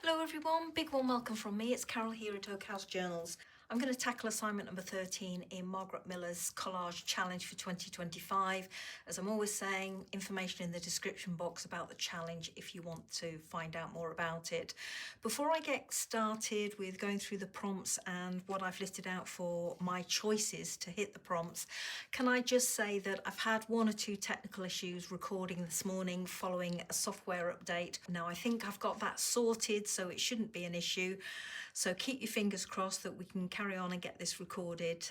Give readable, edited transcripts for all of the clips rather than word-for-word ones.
Hello everyone, big warm welcome from me. It's Carol here at Oak House Journals. I'm going to tackle assignment number 13 in Margarete Miller's Collage Challenge for 2025. As I'm always saying, information in the description box about the challenge if you want to find out more about it. Before I get started with going through the prompts and what I've listed out for my choices to hit the prompts, can I just say that I've had one or two technical issues recording this morning following a software update. Now I think I've got that sorted, so it shouldn't be an issue. So keep your fingers crossed that we can carry on and get this recorded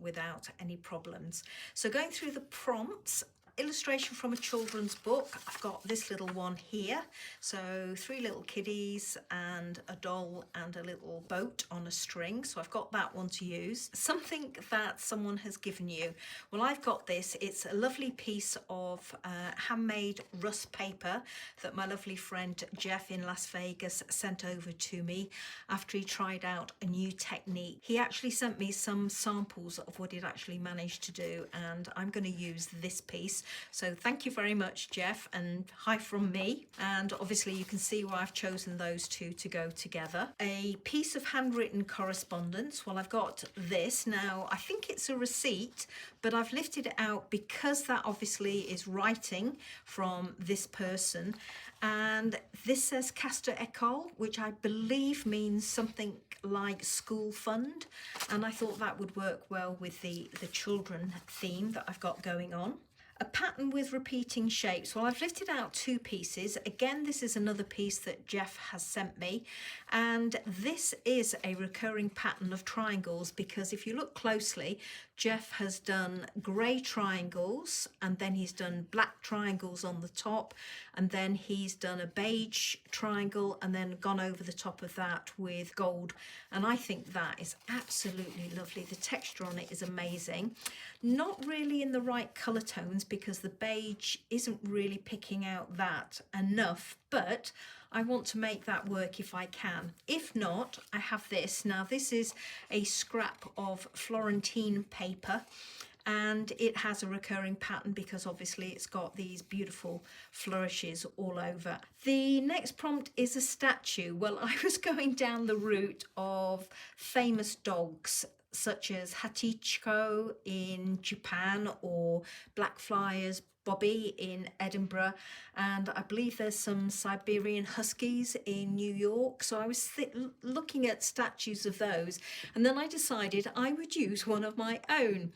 without any problems. So going through the prompts, illustration from a children's book. I've got this little one here. So 3 little kiddies and a doll and a little boat on a string. So I've got that one to use. Something that someone has given you. Well, I've got this. It's a lovely piece of handmade rust paper that my lovely friend Jeff in Las Vegas sent over to me after he tried out a new technique. He actually sent me some samples of what he'd actually managed to do, and I'm going to use this piece. So thank you very much, Jeff, and hi from me. And obviously you can see why I've chosen those two to go together. A piece of handwritten correspondence. Well, I've got this. Now, I think it's a receipt, but I've lifted it out because that obviously is writing from this person. And this says Castor Ecole, which I believe means something like school fund. And I thought that would work well with the children theme that I've got going on. A pattern with repeating shapes. Well, I've lifted out 2 pieces. Again, this is another piece that Jeff has sent me. And this is a recurring pattern of triangles because if you look closely, Jeff has done grey triangles and then he's done black triangles on the top, and then he's done a beige triangle and then gone over the top of that with gold. And I think that is absolutely lovely. The texture on it is amazing. Not really in the right colour tones because the beige isn't really picking out that enough, but I want to make that work if I can. If not, I have this. Now this is a scrap of Florentine paper, and it has a recurring pattern because obviously it's got these beautiful flourishes all over. The next prompt is a statue. Well, I was going down the route of famous dogs such as Hachiko in Japan or Blackfriars Bobby in Edinburgh, and I believe there's some Siberian Huskies in New York. So I was looking at statues of those, and then I decided I would use one of my own.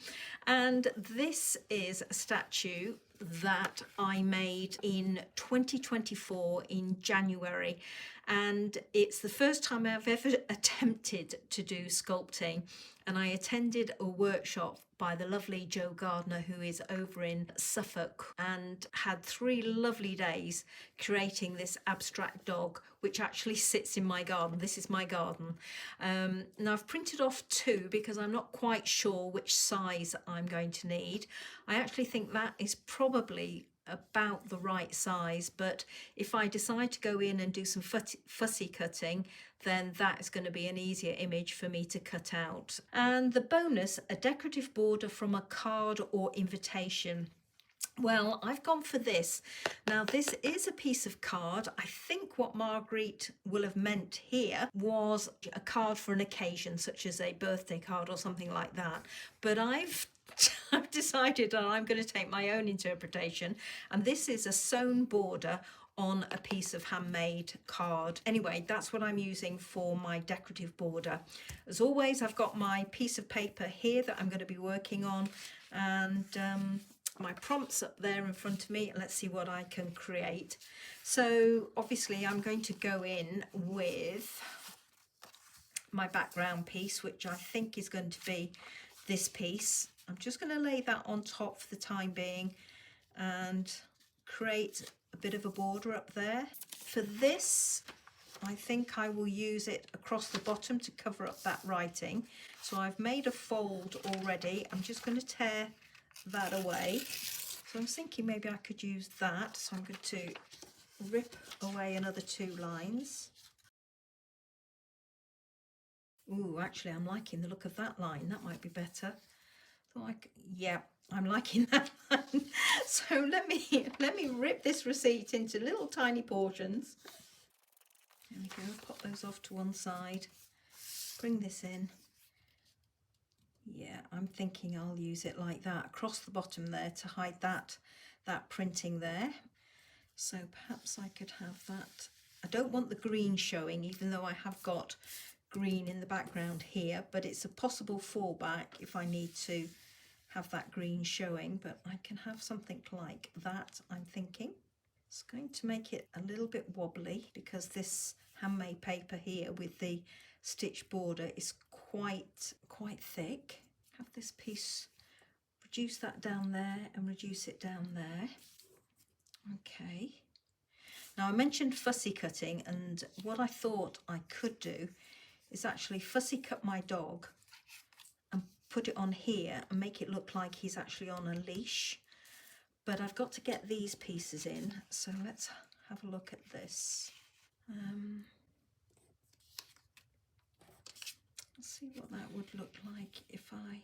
And this is a statue that I made in 2024 in January, and it's the first time I've ever attempted to do sculpting. And I attended a workshop by the lovely Jo Gardner, who is over in Suffolk, and had 3 lovely days creating this abstract dog, which actually sits in my garden. This is my garden. Now I've printed off 2 because I'm not quite sure which size I'm going to need. I actually think that is probably about the right size, but if I decide to go in and do some fussy cutting, then that is going to be an easier image for me to cut out. And the bonus, a decorative border from a card or invitation. Well, I've gone for this. Now, this is a piece of card. I think what Marguerite will have meant here was a card for an occasion, such as a birthday card or something like that. But I've decided that I'm going to take my own interpretation, and this is a sewn border on a piece of handmade card. Anyway, that's what I'm using for my decorative border. As always, I've got my piece of paper here that I'm going to be working on, and my prompts up there in front of me. Let's see what I can create. So obviously I'm going to go in with my background piece, which I think is going to be this piece. I'm just going to lay that on top for the time being and create a bit of a border up there. For this, I think I will use it across the bottom to cover up that writing. So I've made a fold already. I'm just going to tear that away. So I was thinking maybe I could use that. So I'm going to rip away another 2 lines. Ooh, actually I'm liking the look of that line. That might be better. Yeah, I'm liking that line. So let me rip this receipt into little tiny portions. There we go, pop those off to one side, bring this in. Yeah, I'm thinking I'll use it like that across the bottom there to hide that printing there. So perhaps I could have that. I don't want the green showing, even though I have got green in the background here, but it's a possible fallback if I need to have that green showing, but I can have something like that, I'm thinking. It's going to make it a little bit wobbly because this handmade paper here with the stitch border is quite thick. Have this piece, reduce that down there and reduce it down there. Okay. Now I mentioned fussy cutting, and what I thought I could do is actually fussy cut my dog and put it on here and make it look like he's actually on a leash. But I've got to get these pieces in, so let's have a look at this. Let's see what that would look like if I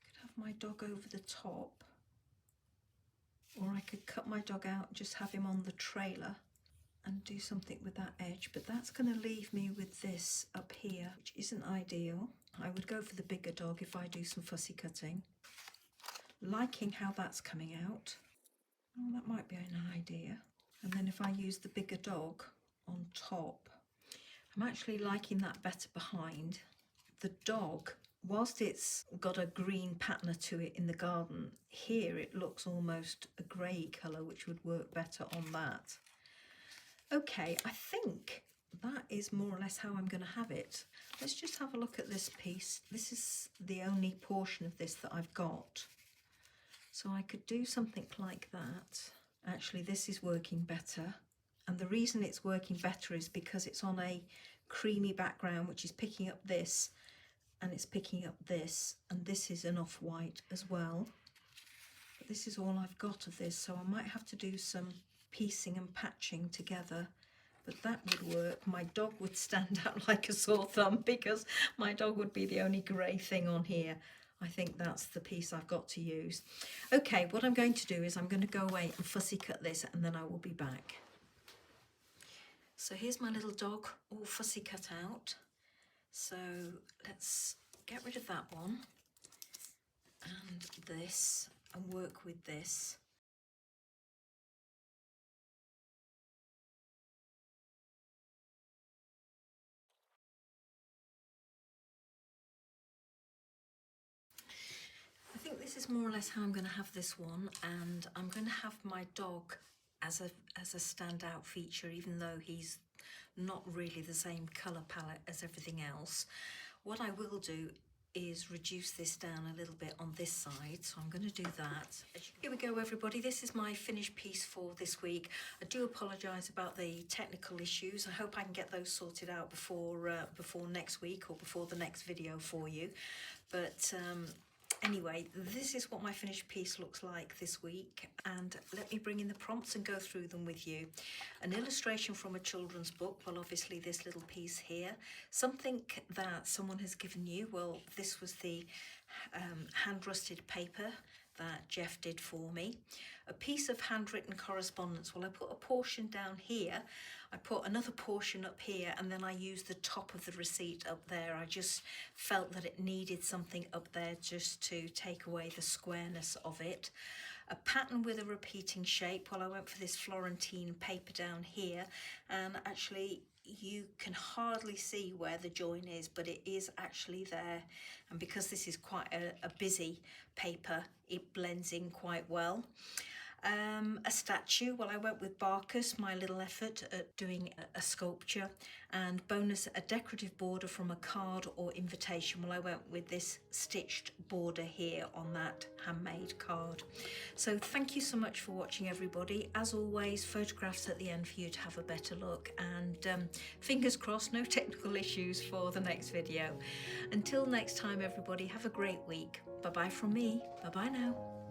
could have my dog over the top, or I could cut my dog out, just have him on the trailer and do something with that edge, but that's going to leave me with this up here, which isn't ideal. I would go for the bigger dog if I do some fussy cutting. Liking how that's coming out. Oh, that might be an idea. And then if I use the bigger dog on top, I'm actually liking that better behind. The dog, whilst it's got a green patina to it in the garden, here it looks almost a grey colour, which would work better on that. Okay, I think that is more or less how I'm going to have it. Let's just have a look at this piece. This is the only portion of this that I've got. So I could do something like that. Actually, this is working better. And the reason it's working better is because it's on a creamy background, which is picking up this, and it's picking up this, and this is an off-white as well. But this is all I've got of this, so I might have to do some piecing and patching together, but that would work. My dog would stand out like a sore thumb because my dog would be the only grey thing on here. I think that's the piece I've got to use. Okay, what I'm going to do is I'm going to go away and fussy cut this, and then I will be back. So here's my little dog all fussy cut out. So let's get rid of that one and this and work with this. I think this is more or less how I'm going to have this one, and I'm going to have my dog as a standout feature, even though he's not really the same colour palette as everything else. What I will do is reduce this down a little bit on this side, so I'm going to do that. Here we go, everybody. This is my finished piece for this week. I do apologise about the technical issues. I hope I can get those sorted out before next week or before the next video for you. But anyway, this is what my finished piece looks like this week, and let me bring in the prompts and go through them with you. An illustration from a children's book, well obviously this little piece here. Something that someone has given you, well this was the hand rusted paper that Jeff did for me. A piece of handwritten correspondence. Well, I put a portion down here, I put another portion up here, and then I used the top of the receipt up there. I just felt that it needed something up there just to take away the squareness of it. A pattern with a repeating shape. Well, I went for this Florentine paper down here, and actually you can hardly see where the join is, but it is actually there, and because this is quite a busy paper, it blends in quite well. A statue, well I went with Barkus, my little effort at doing a sculpture, and bonus a decorative border from a card or invitation. Well I went with this stitched border here on that handmade card. So thank you so much for watching, everybody. As always, photographs at the end for you to have a better look, and fingers crossed no technical issues for the next video. Until next time, everybody, have a great week. Bye bye from me. Bye bye now.